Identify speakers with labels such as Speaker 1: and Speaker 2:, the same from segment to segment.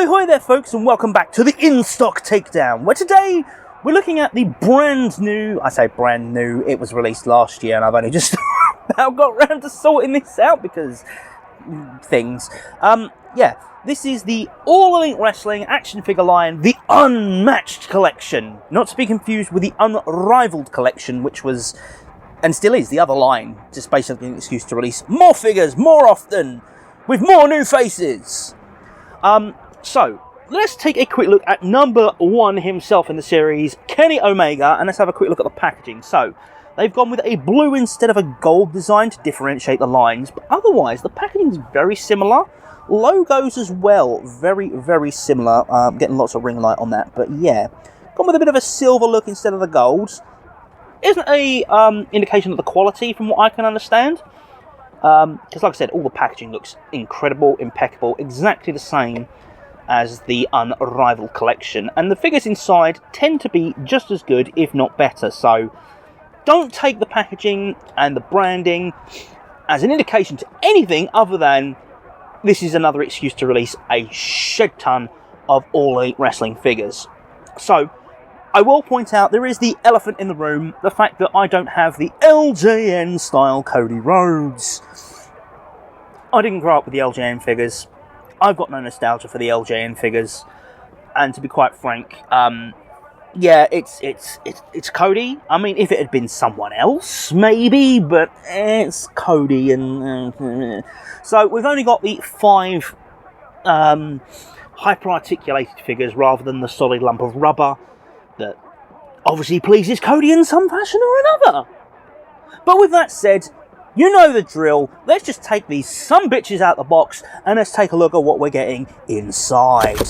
Speaker 1: Ahoy there folks, and welcome back to the In-Stock Takedown, where today we're looking at the brand new, I say brand new, it was released last year and I've only just about got around to sorting this out because things. Yeah, this is the All Elite Wrestling action figure line, the Unmatched collection. Not to be confused with the Unrivaled collection, which was, and still is, the other line. Just basically an excuse to release more figures, more often, with more new faces. So, let's take a quick look at number one himself in the series, Kenny Omega, and let's have a quick look at the packaging. So, they've gone with a blue instead of a gold design to differentiate the lines, but otherwise the packaging is very similar. Logos as well, very, very similar. Getting lots of ring light on that, but yeah. Gone with a bit of a silver look instead of the gold. Isn't a indication of the quality from what I can understand. Because like I said, all the packaging looks incredible, impeccable, exactly the same as the Unrivaled collection. And the figures inside tend to be just as good, if not better. So don't take the packaging and the branding as an indication to anything other than this is another excuse to release a shed ton of All Elite Wrestling figures. So I will point out there is the elephant in the room, the fact that I don't have the LJN style Cody Rhodes. I didn't grow up with the LJN figures. I've got no nostalgia for the LJN figures, and to be quite frank, yeah, it's Cody. I mean, if it had been someone else, maybe, but it's Cody, and so we've only got the 5 hyper-articulated figures rather than the solid lump of rubber that obviously pleases Cody in some fashion or another. But with that said, you know the drill. Let's just take these sumbitches out the box and let's take a look at what we're getting inside.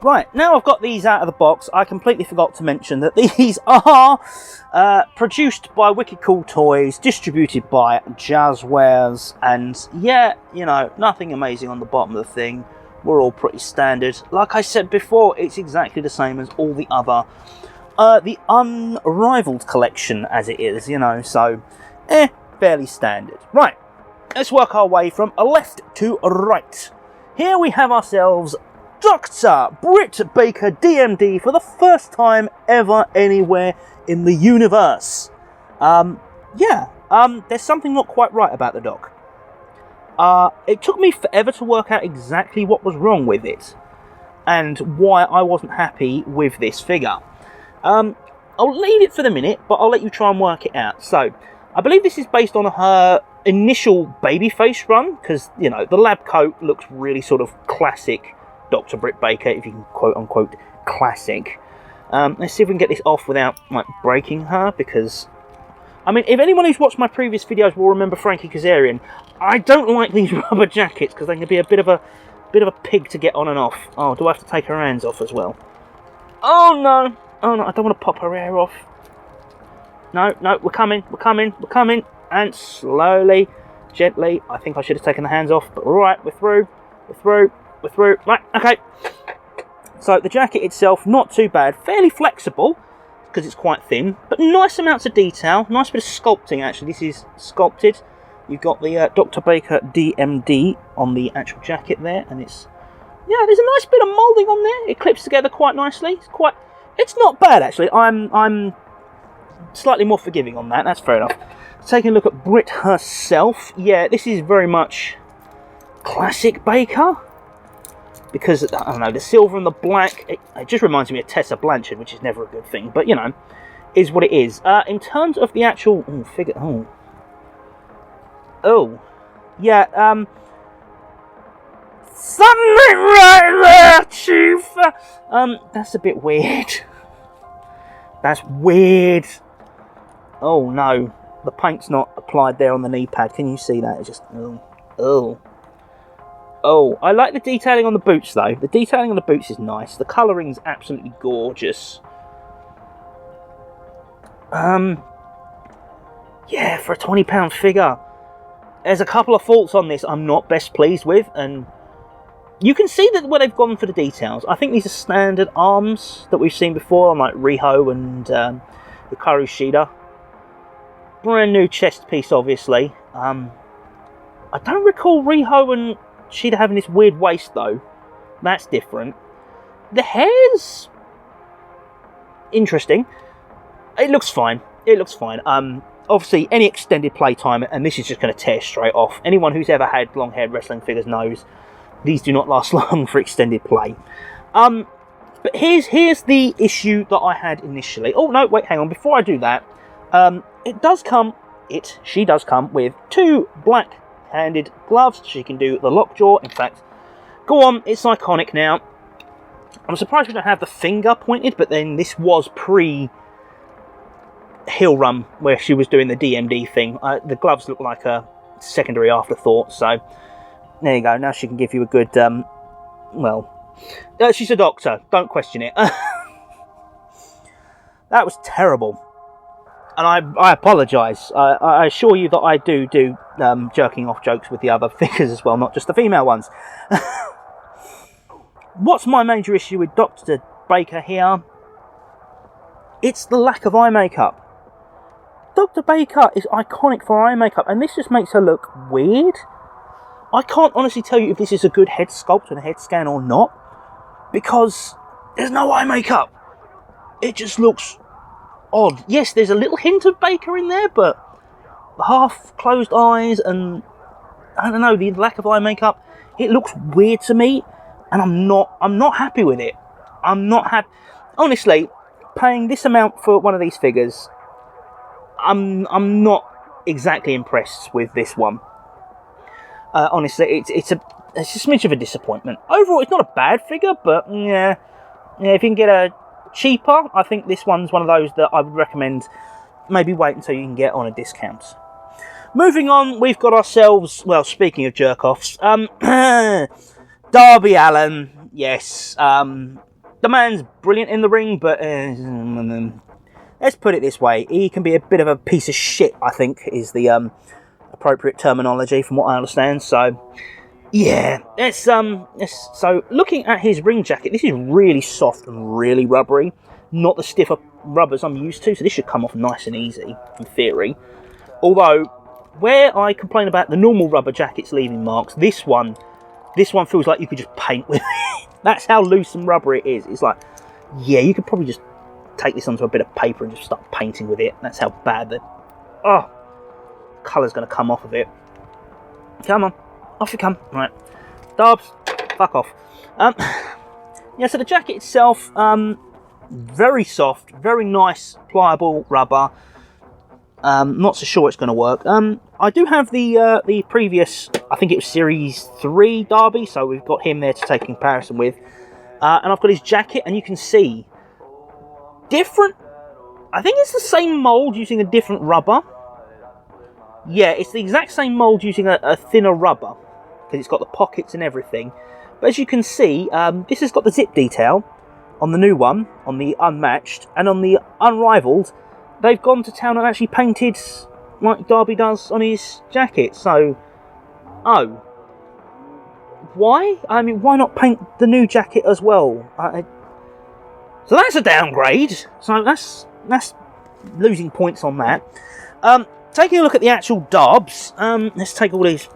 Speaker 1: Right, now I've got these out of the box, I completely forgot to mention that these are produced by Wicked Cool Toys, distributed by Jazzwares, and yeah, you know, nothing amazing on the bottom of the thing. We're all pretty standard. Like I said before, it's exactly the same as all the other, the Unrivaled collection as it is, you know, so, fairly standard. Right, let's work our way from left to right. Here we have ourselves Dr. Britt Baker DMD for the first time ever anywhere in the universe. There's something not quite right about the doc. It took me forever to work out exactly what was wrong with it and why I wasn't happy with this figure. I'll leave it for the minute, but I'll let you try and work it out. So, I believe this is based on her initial babyface run, because, you know, the lab coat looks really sort of classic Dr. Britt Baker, if you can quote-unquote classic. Let's see if we can get this off without, like, breaking her, because I mean, if anyone who's watched my previous videos will remember Frankie Kazarian, I don't like these rubber jackets because they can be a bit of a pig to get on and off. Oh, do I have to take her hands off as well? Oh no, I don't want to pop her hair off. No, we're coming, and slowly, gently. I think I should have taken the hands off, but all right, we're through. Right, okay. So the jacket itself, not too bad, fairly flexible, because it's quite thin, but nice amounts of detail, nice bit of sculpting actually. This is sculpted. You've got the Dr. Baker DMD on the actual jacket there, and it's, yeah, there's a nice bit of moulding on there. It clips together quite nicely. It's not bad actually. I'm slightly more forgiving on that, that's fair enough. Taking a look at Britt herself, yeah, this is very much classic Baker. Because, I don't know, the silver and the black, it just reminds me of Tessa Blanchard, which is never a good thing, but, you know, is what it is. In terms of the actual figure, yeah, something right there, Chief! That's a bit weird. That's weird. Oh, no, the paint's not applied there on the knee pad. Can you see that? It's just, Oh, I like the detailing on the boots, though. The detailing on the boots is nice. The colouring's absolutely gorgeous. Yeah, for a £20 figure. There's a couple of faults on this I'm not best pleased with, and you can see that where they've gone for the details. I think these are standard arms that we've seen before on, like, Riho and Hikaru Shida. Brand new chest piece, obviously. I don't recall Riho and Shida having this weird waist though. That's different. The hair's interesting. It looks fine. It looks fine. Obviously, any extended play time, and this is just going to tear straight off. Anyone who's ever had long-haired wrestling figures knows these do not last long for extended play. But here's the issue that I had initially. Oh, no, wait, hang on. Before I do that, she does come with 2 black-handed gloves. She can do the lockjaw. In fact, go on, it's iconic now. I'm surprised we don't have the finger pointed, but then this was pre-heel run, where she was doing the DMD thing. The gloves look like a secondary afterthought, so there you go. Now she can give you a good, she's a doctor. Don't question it. That was terrible. And I apologise. I assure you that I do jerking off jokes with the other figures as well, not just the female ones. What's my major issue with Dr. Baker here? It's the lack of eye makeup. Dr. Baker is iconic for eye makeup, and this just makes her look weird. I can't honestly tell you if this is a good head sculpt and a head scan or not, because there's no eye makeup. It just looks odd. Yes, there's a little hint of Baker in there, but the half-closed eyes and, I don't know, the lack of eye makeup, it looks weird to me, and I'm not happy with it. I'm not happy. Honestly, paying this amount for one of these figures, I'm not exactly impressed with this one. Honestly, it's a smidge of a disappointment. Overall, it's not a bad figure, but yeah, if you can get a cheaper, I think this one's one of those that I would recommend maybe wait until you can get on a discount. Moving on, we've got ourselves, well, speaking of jerk-offs, Darby Allin. Yes, the man's brilliant in the ring, but let's put it this way, he can be a bit of a piece of shit, I think, is the appropriate terminology from what I understand. So yeah, so looking at his ring jacket, this is really soft and really rubbery, not the stiffer rubbers I'm used to, so this should come off nice and easy in theory. Although where I complain about the normal rubber jackets leaving marks, this one feels like you could just paint with it. That's how loose and rubbery it is. It's like, yeah, you could probably just take this onto a bit of paper and just start painting with it. That's how bad the colour's going to come off of it. Come on, off you come. Right, Darbs, fuck off. Yeah, so the jacket itself, very soft, very nice, pliable rubber. Not so sure it's going to work. I do have the previous, I think it was Series 3 Darby, so we've got him there to take a comparison with. And I've got his jacket, and you can see different. I think it's the same mould using a different rubber. Yeah, it's the exact same mould using a thinner rubber, because it's got the pockets and everything. But as you can see, this has got the zip detail on the new one, on the Unmatched, and on the Unrivaled, they've gone to town and actually painted like Darby does on his jacket. So, why? I mean, why not paint the new jacket as well? So that's a downgrade. So that's losing points on that. Taking a look at the actual Darbs, let's take all these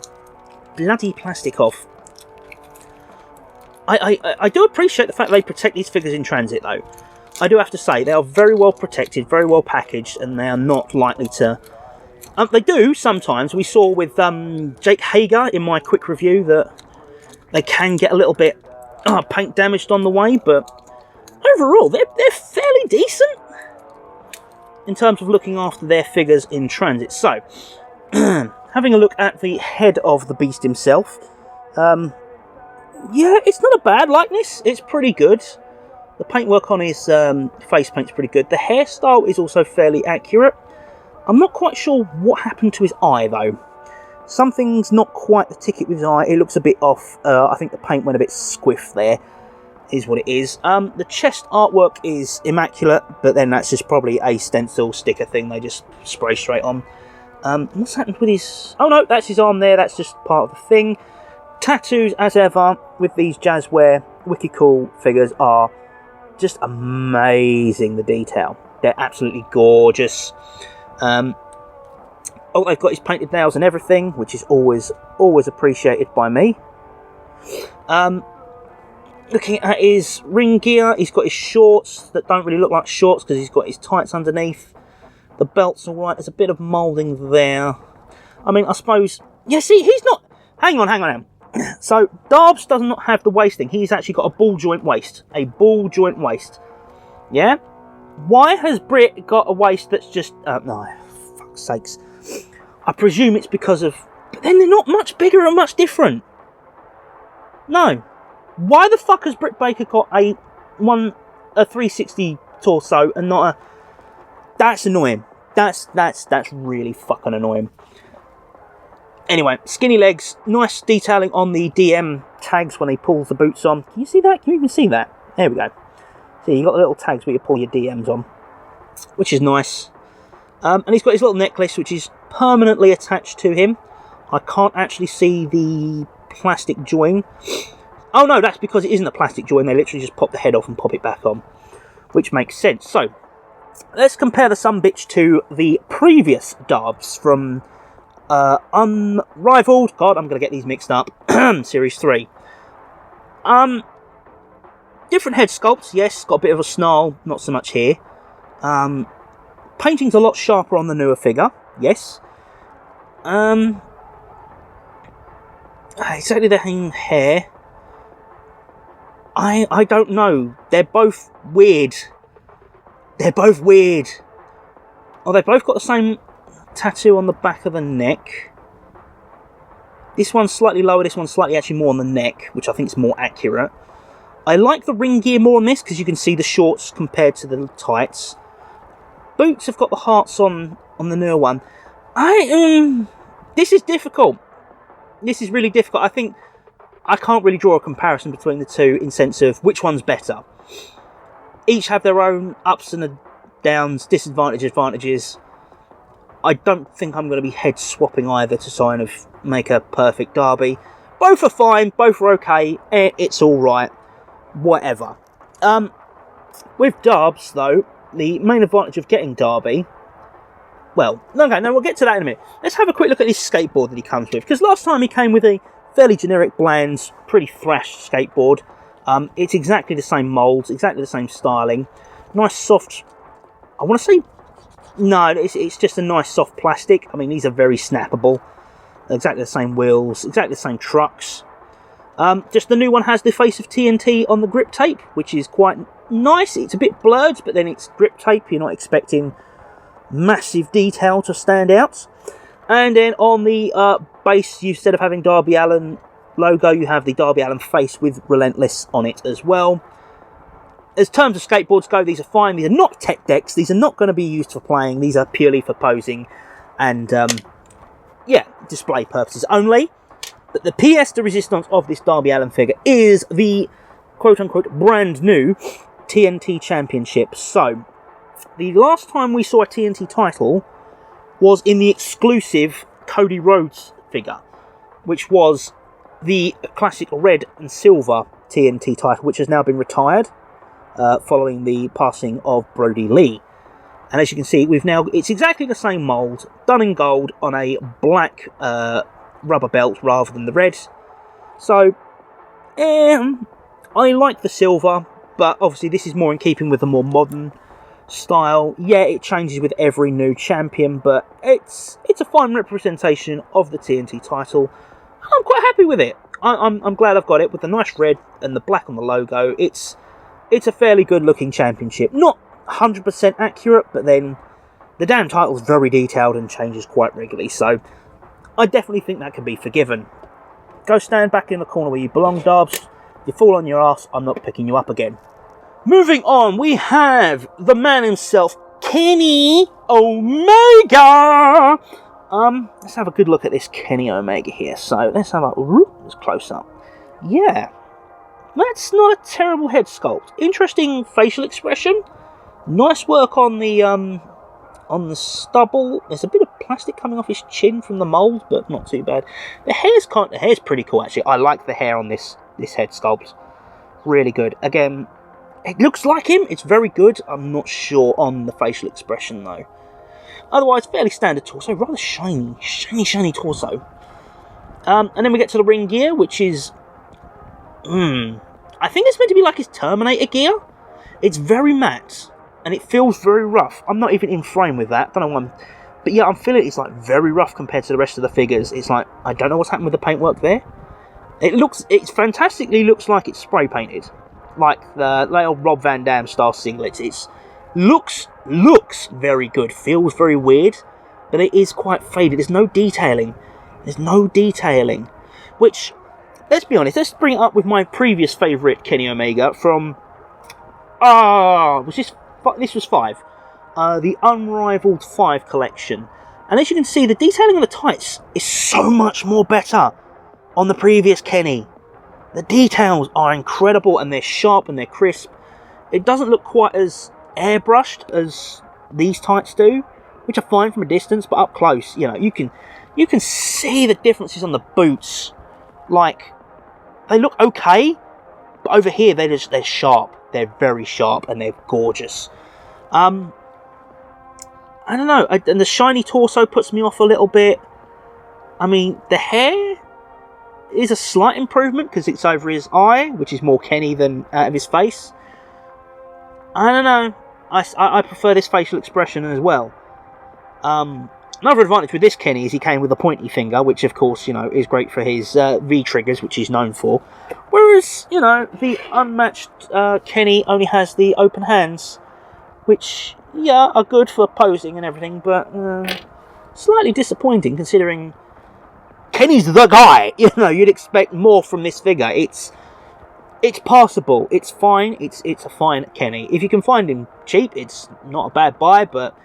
Speaker 1: bloody plastic off. I do appreciate the fact they protect these figures in transit, though. I do have to say, they are very well protected, very well packaged, and they are not likely to... they do, sometimes. We saw with 𝙄𝙬-𝙎𝙠 in my quick review that they can get a little bit paint damaged on the way, but overall, they're fairly decent in terms of looking after their figures in transit. So, having a look at the head of the beast himself, yeah, it's not a bad likeness. It's pretty good. The paintwork on his face paint's pretty good. The hairstyle is also fairly accurate. I'm not quite sure what happened to his eye, though. Something's not quite the ticket with his eye. It looks a bit off. I think the paint went a bit squiff there, is what it is. The chest artwork is immaculate, but then that's just probably a stencil sticker thing they just spray straight on. What's happened with his... Oh, no, that's his arm there. That's just part of the thing. Tattoos, as ever, with these 𝙄𝙣 Wicked Cool figures are just amazing, the detail. They're absolutely gorgeous. Oh, they've got his painted nails and everything, which is always appreciated by me. looking at his ring gear, he's got his shorts that don't really look like shorts because he's got his tights underneath. The belt's alright, there's a bit of moulding there. I mean, I suppose... Yeah, see, he's not... Hang on. So, Darbs does not have the waist thing. He's actually got a ball joint waist. A ball joint waist. Yeah? Why has Britt got a waist that's just... no, fuck's sakes. I presume it's because of... But then they're not much bigger or much different. No. Why the fuck has Britt Baker got a 360 torso and not a... That's annoying. That's really fucking annoying. Anyway, skinny legs, nice detailing on the DM tags when he pulls the boots on. Can you see that? Can you even see that? There we go. See, you got the little tags where you pull your DMs on, which is nice. And he's got his little necklace, which is permanently attached to him. I can't actually see the plastic join. Oh no, that's because it isn't a plastic join. They literally just pop the head off and pop it back on, which makes sense. So, let's compare the sumbitch to the previous Darbs from Unrivaled. God, I'm going to get these mixed up. Series 3. Different head sculpts, yes. Got a bit of a snarl, not so much here. Painting's a lot sharper on the newer figure, yes. Exactly the same hair. I don't know. They're both weird. Oh, they've both got the same tattoo on the back of the neck. This one's slightly lower, this one's slightly actually more on the neck, which I think is more accurate. I like the ring gear more on this because you can see the shorts compared to the tights. Boots have got the hearts on the newer one. This is difficult. This is really difficult. I think I can't really draw a comparison between the two in sense of which one's better. Each have their own ups and downs, disadvantages, advantages. I don't think I'm going to be head swapping either to kind of make a perfect Darby. Both are fine, both are okay, it's alright, whatever. With Darbs though, the main advantage of getting Darby, well, okay, no, we'll get to that in a minute. Let's have a quick look at this skateboard that he comes with, because last time he came with a fairly generic, bland, pretty thrashed skateboard. It's exactly the same mould, exactly the same styling. Nice soft, I want to say, no, it's just a nice soft plastic. I mean, these are very snappable. Exactly the same wheels, exactly the same trucks. Just the new one has the face of TNT on the grip tape, which is quite nice. It's a bit blurred, but then it's grip tape. You're not expecting massive detail to stand out. And then on the base, instead of having Darby Allin logo, you have the Darby Allin face with Relentless on it as well. As terms of skateboards go, these are fine. These are not tech decks. These are not going to be used for playing. These are purely for posing and, yeah, display purposes only. But the pièce de resistance of this Darby Allin figure is the quote-unquote brand new TNT Championship. So, the last time we saw a TNT title was in the exclusive Cody Rhodes figure, which was the classic red and silver TNT title, which has now been retired following the passing of Brody Lee. And as you can see, it's exactly the same mould, done in gold on a black rubber belt rather than the red. So, I like the silver, but obviously this is more in keeping with the more modern style. Yeah, it changes with every new champion, but it's a fine representation of the TNT title. I'm quite happy with it. I'm glad I've got it with the nice red and the black on the logo. It's a fairly good looking championship. Not 100% accurate, but then the damn title's very detailed and changes quite regularly, so I definitely think that can be forgiven. Go stand back in the corner where you belong, Darbs. You fall on your ass, I'm not picking you up again. Moving on, we have the man himself, Kenny Omega. Let's have a good look at this Kenny Omega here. So let's have a close up. Yeah, that's not a terrible head sculpt. Interesting facial expression. Nice work on the stubble. There's a bit of plastic coming off his chin from the mould, but not too bad. The hair's pretty cool actually. I like the hair on this head sculpt. Really good. Again, it looks like him. It's very good. I'm not sure on the facial expression though. Otherwise, fairly standard torso. Rather shiny torso. And then we get to the ring gear, which is... I think it's meant to be like his Terminator gear. It's very matte, and it feels very rough. I'm not even in frame with that. Don't know why but yeah, I'm feeling it's like very rough compared to the rest of the figures. It's like, I don't know what's happened with the paintwork there. It fantastically looks like it's spray painted. Like the old Rob Van Dam style singlets. It's looks very good, feels very weird, but it is quite faded. There's no detailing. Which, let's be honest, let's bring it up with my previous favourite Kenny Omega from, this was 5. The Unrivaled 5 collection. And as you can see, the detailing on the tights is so much more better on the previous Kenny. The details are incredible, and they're sharp and they're crisp. It doesn't look quite as airbrushed as these tights do, which are fine from a distance, but up close, you know, you can see the differences on the boots. Like, they look okay, but over here they're sharp. They're very sharp and they're gorgeous. I don't know, and the shiny torso puts me off a little bit. I mean, the hair is a slight improvement because it's over his eye, which is more Kenny than out of his face. I don't know. I prefer this facial expression as well. Another advantage with this Kenny is he came with a pointy finger, which of course, you know, is great for his V-triggers, which he's known for. Whereas, you know, the Unmatched Kenny only has the open hands, which, yeah, are good for posing and everything, but slightly disappointing considering Kenny's the guy. You know, you'd expect more from this figure. It's passable. It's fine. It's a fine Kenny. If you can find him cheap, it's not a bad buy, but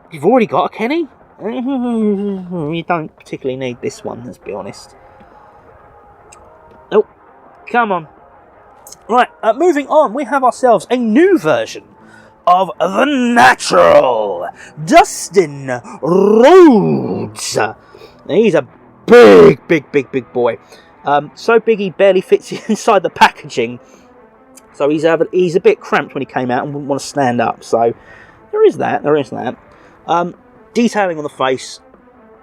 Speaker 1: if you've already got a Kenny, you don't particularly need this one, let's be honest. Oh, come on. Right, moving on, we have ourselves a new version of the Natural, Dustin Rhodes. He's a big boy. So big he barely fits inside the packaging. So he's a bit cramped when he came out and wouldn't want to stand up. So there is that. Detailing on the face,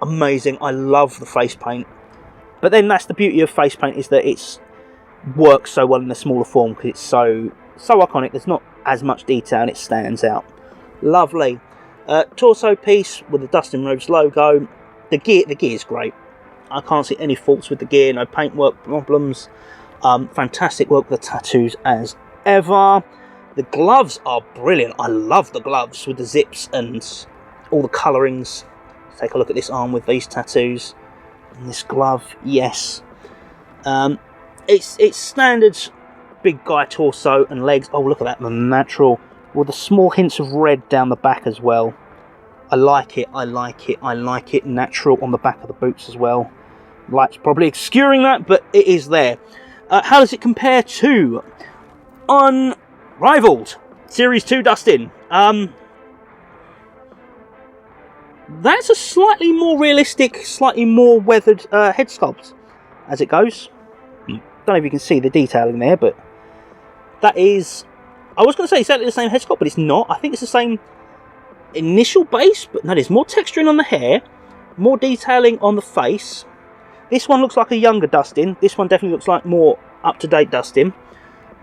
Speaker 1: amazing. I love the face paint. But then that's the beauty of face paint, is that it works so well in a smaller form because it's so iconic. There's not as much detail and it stands out. Lovely. Torso piece with the Dustin Rhodes logo. The gear is great. I can't see any faults with the gear. No paintwork problems. Fantastic work with the tattoos as ever. The gloves are brilliant. I love the gloves with the zips and all the colourings. Let's take a look at this arm with these tattoos. And this glove, yes. It's standard big guy torso and legs. Oh, look at that, the Natural. With the small hints of red down the back as well. I like it. Natural on the back of the boots as well. Light's probably obscuring that, but it is there. How does it compare to Unrivaled Series 2 Dustin? That's a slightly more realistic, slightly more weathered head sculpt as it goes. Don't know if you can see the detailing there, but that is... I was going to say exactly the same head sculpt, but it's not. I think it's the same initial base, but no, there's more texturing on the hair, more detailing on the face. This one looks like a younger Dustin. This one definitely looks like more up-to-date Dustin.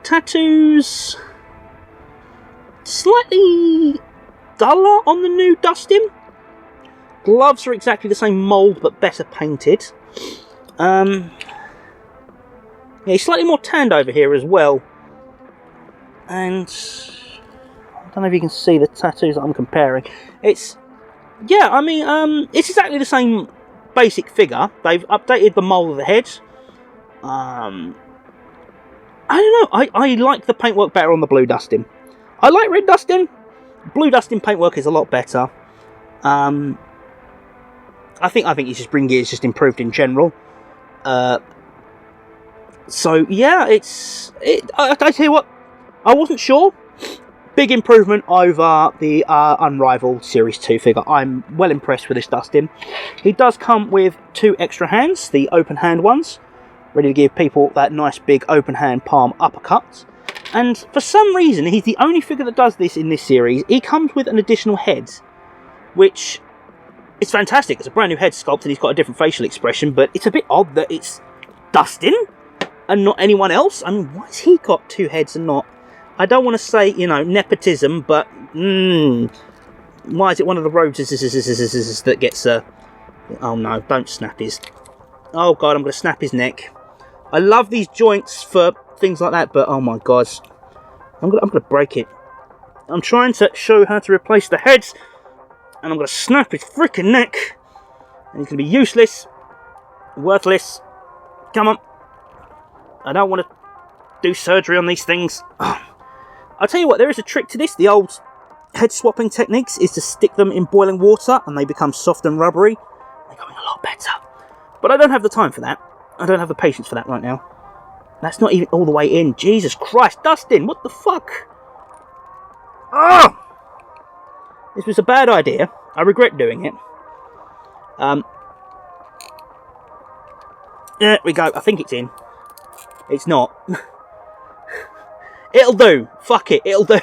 Speaker 1: Tattoos... slightly duller on the new Dustin. Gloves are exactly the same mould, but better painted. Yeah, he's slightly more tanned over here as well. And I don't know if you can see the tattoos that I'm comparing. It's exactly the same basic figure. They've updated the mould of the head. I don't know. I like the paintwork better on the blue Dustin. I like red Dustin. Blue Dustin paintwork is a lot better. I think his spring gear is just improved in general. So yeah, I tell you what, I wasn't sure. Big improvement over the Unrivaled Series 2 figure. I'm well impressed with this Dustin. He does come with 2 extra hands, the open hand ones, ready to give people that nice big open hand palm uppercut. And for some reason, he's the only figure that does this in this series. He comes with an additional head, which is fantastic. It's a brand new head sculpt and he's got a different facial expression, but it's a bit odd that it's Dustin and not anyone else? I mean, why has he got 2 heads and not... I don't want to say, you know, nepotism, but... why is it one of the Rhodes that gets a... Oh no, don't snap his... Oh god, I'm going to snap his neck. I love these joints for things like that, but oh my god. I'm going to break it. I'm trying to show how to replace the heads, and I'm going to snap his freaking neck. And he's going to be useless, worthless. Come on. I don't want to do surgery on these things. I'll tell you what, there is a trick to this. The old head swapping techniques is to stick them in boiling water, and they become soft and rubbery. They're going a lot better. But I don't have the time for that. I don't have the patience for that right now. That's not even all the way in. Jesus Christ, Dustin, what the fuck? Oh! This was a bad idea. I regret doing it. There we go. I think it's in. It's not. It'll do. Fuck it. It'll do.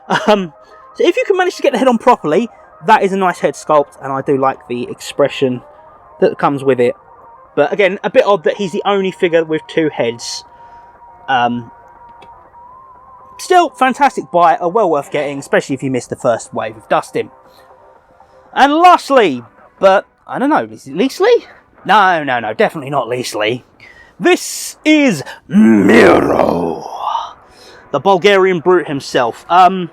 Speaker 1: So if you can manage to get the head on properly, that is a nice head sculpt, and I do like the expression that comes with it. But again, a bit odd that he's the only figure with 2 heads. Still, fantastic buy, well worth getting, especially if you missed the first wave of Dustin. And lastly, but I don't know, is it Leasley? No, definitely not Leasley. This is Miro, the Bulgarian brute himself. Losing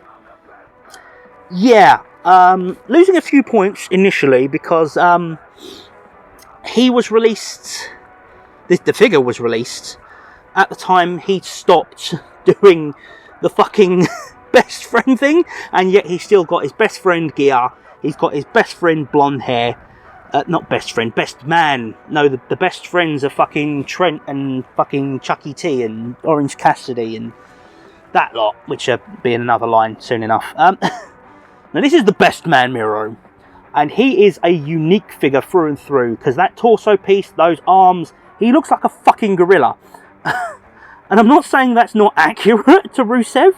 Speaker 1: a few points initially because he was released. The figure was released at the time he stopped doing the fucking best friend thing, and yet he's still got his best friend gear. He's got his best friend blonde hair. Not best friend, best man. No, the best friends are fucking Trent and fucking Chucky T and Orange Cassidy and that lot, which will be in another line soon enough. Now this is the best man Miro, and he is a unique figure through and through, because that torso piece, those arms, he looks like a fucking gorilla. And I'm not saying that's not accurate to Rusev.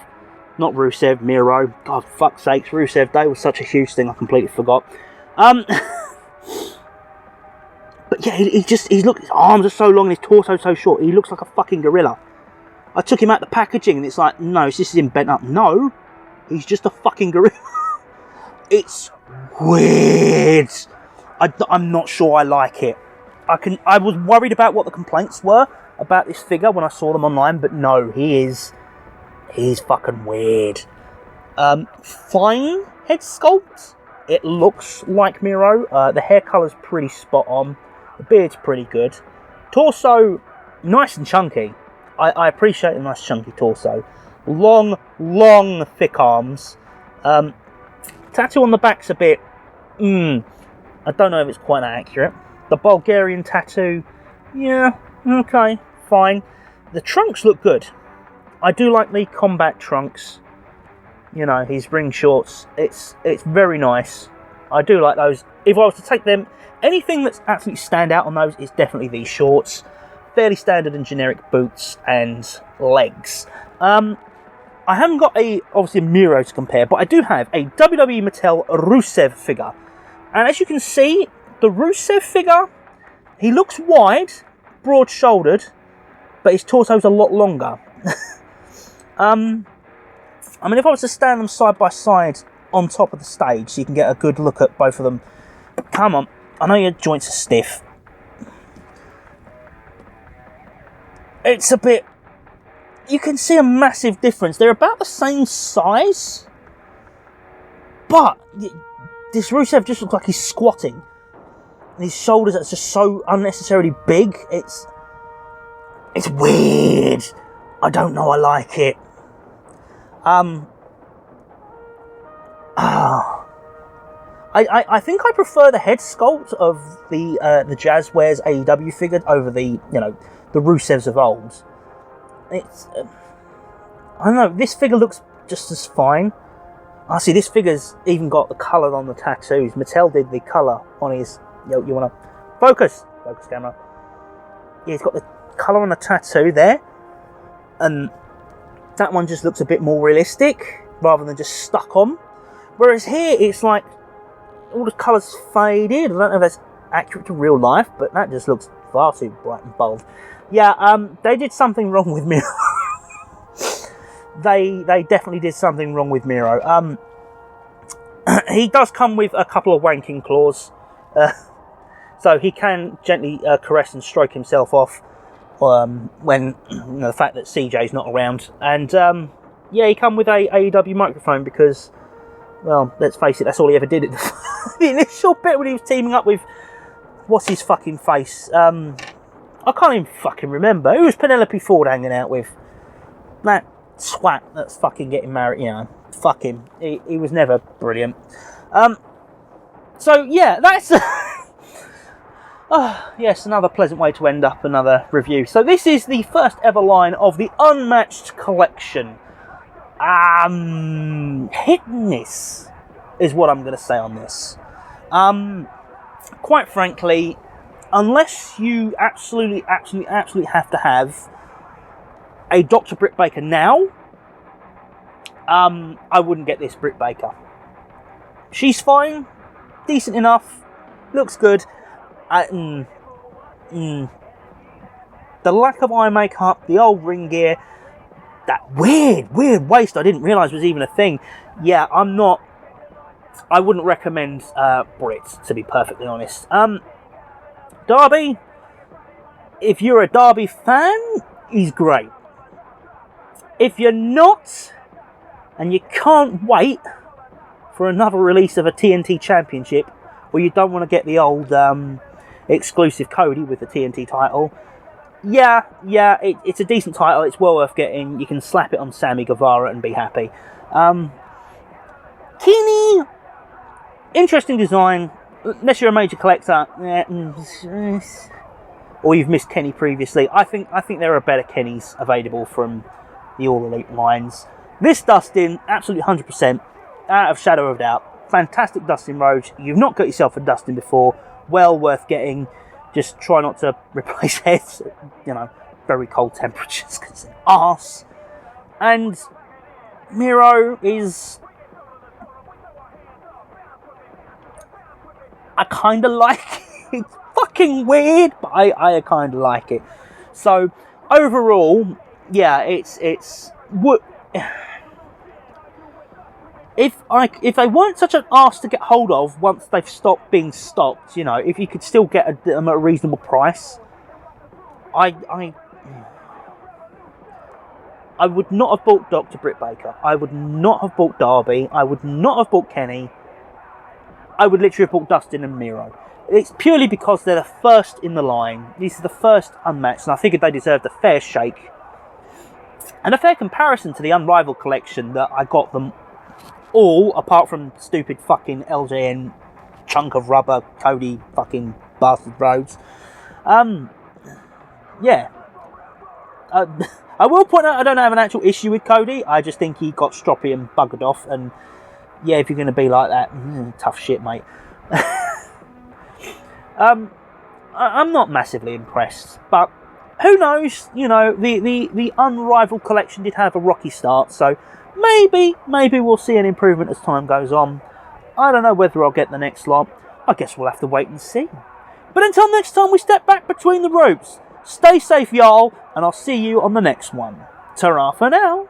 Speaker 1: Not Rusev, Miro. God, fuck's sakes, Rusev Day was such a huge thing, I completely forgot. But yeah, his arms are so long and his torso so short, he looks like a fucking gorilla. I took him out the packaging and it's like, no, this is him bent up. No, he's just a fucking gorilla. It's weird. I'm not sure I like it. I was worried about what the complaints were about this figure when I saw them online, but no, he's fucking weird. Fine head sculpt. It looks like Miro. The hair colour's pretty spot on. The beard's pretty good. Torso, nice and chunky. I appreciate a nice chunky torso. Long, thick arms. Tattoo on the back's a bit... I don't know if it's quite that accurate. The Bulgarian tattoo, yeah, okay, fine. The trunks look good. I do like the combat trunks. You know, his ring shorts. It's very nice. I do like those. If I was to take them, anything that's absolutely stand out on those is definitely these shorts. Fairly standard and generic boots and legs. I haven't got obviously a Miro to compare, but I do have a WWE Mattel Rusev figure. And as you can see, the Rusev figure, he looks wide, broad-shouldered, but his torso's a lot longer. I mean, if I was to stand them side by side on top of the stage, so you can get a good look at both of them. Come on, I know your joints are stiff. It's a bit... You can see a massive difference. They're about the same size, but this Rusev just looks like he's squatting. And his shoulders are just so unnecessarily big. It's weird. I don't know. I like it. I think I prefer the head sculpt of the 𝙄𝙤-𝙎𝙬𝙠 AEW figure over the Rusevs of old. It's I don't know. This figure looks just as fine. I see this figure's even got the colour on the tattoos. Mattel did the colour on his. You want to focus camera. Yeah, he's got the colour on the tattoo there, and that one just looks a bit more realistic rather than just stuck on. Whereas here, it's like all the colours faded. I don't know if that's accurate to real life, but that just looks far too bright and bold. Yeah, they did something wrong with Miro. They definitely did something wrong with Miro. He does come with a couple of wanking claws, so he can gently caress and stroke himself off when the fact that CJ's not around. And yeah, he come with a AEW microphone because, well, let's face it, that's all he ever did at the initial bit when he was teaming up with what's his fucking face. I can't even fucking remember. Who was Penelope Ford hanging out with? That twat that's fucking getting married, you know. Fuck him. He was never brilliant. So, yeah, that's... yes, another pleasant way to end up another review. So this is the first ever line of the Unmatched collection. Hit and miss is what I'm going to say on this. Quite frankly, unless you absolutely have to have a Dr. Britt Baker now, I wouldn't get this Britt Baker. She's fine, decent enough, looks good. The lack of eye makeup, the old ring gear, that weird waist I didn't realise was even a thing. Yeah, I wouldn't recommend Britt, to be perfectly honest. Darby, if you're a Darby fan, he's great. If you're not, and you can't wait for another release of a TNT Championship, or you don't want to get the old exclusive Cody with the TNT title, yeah, it's a decent title, it's well worth getting. You can slap it on Sammy Guevara and be happy. Kenny, interesting design. Unless you're a major collector, or you've missed Kenny previously, I think there are better Kennys available from the All Elite lines. This Dustin, absolutely 100%, out of shadow of doubt. Fantastic Dustin Rhodes. You've not got yourself a Dustin before. Well worth getting. Just try not to replace heads at, very cold temperatures, because it's an arse. And Miro is... I kind of like it. It's fucking weird, but I kind of like it. So, overall, yeah, it's what... If they weren't such an arse to get hold of once they've stopped being stocked, if you could still get them at a reasonable price, I would not have bought Dr. Britt Baker. I would not have bought Darby. I would not have bought Kenny. I would literally have bought Dustin and Miro. It's purely because they're the first in the line. These are the first Unmatched, and I figured they deserved a fair shake. And a fair comparison to the Unrivaled collection that I got them all, apart from stupid fucking LJN chunk of rubber, Cody fucking bastard Rhodes. Yeah. I will point out I don't have an actual issue with Cody. I just think he got stroppy and buggered off, and yeah, if you're going to be like that, tough shit, mate. I'm not massively impressed, but who knows? The Unrivaled collection did have a rocky start, so maybe we'll see an improvement as time goes on. I don't know whether I'll get the next lot. I guess we'll have to wait and see. But until next time we step back between the ropes, stay safe, y'all, and I'll see you on the next one. Ta-ra for now.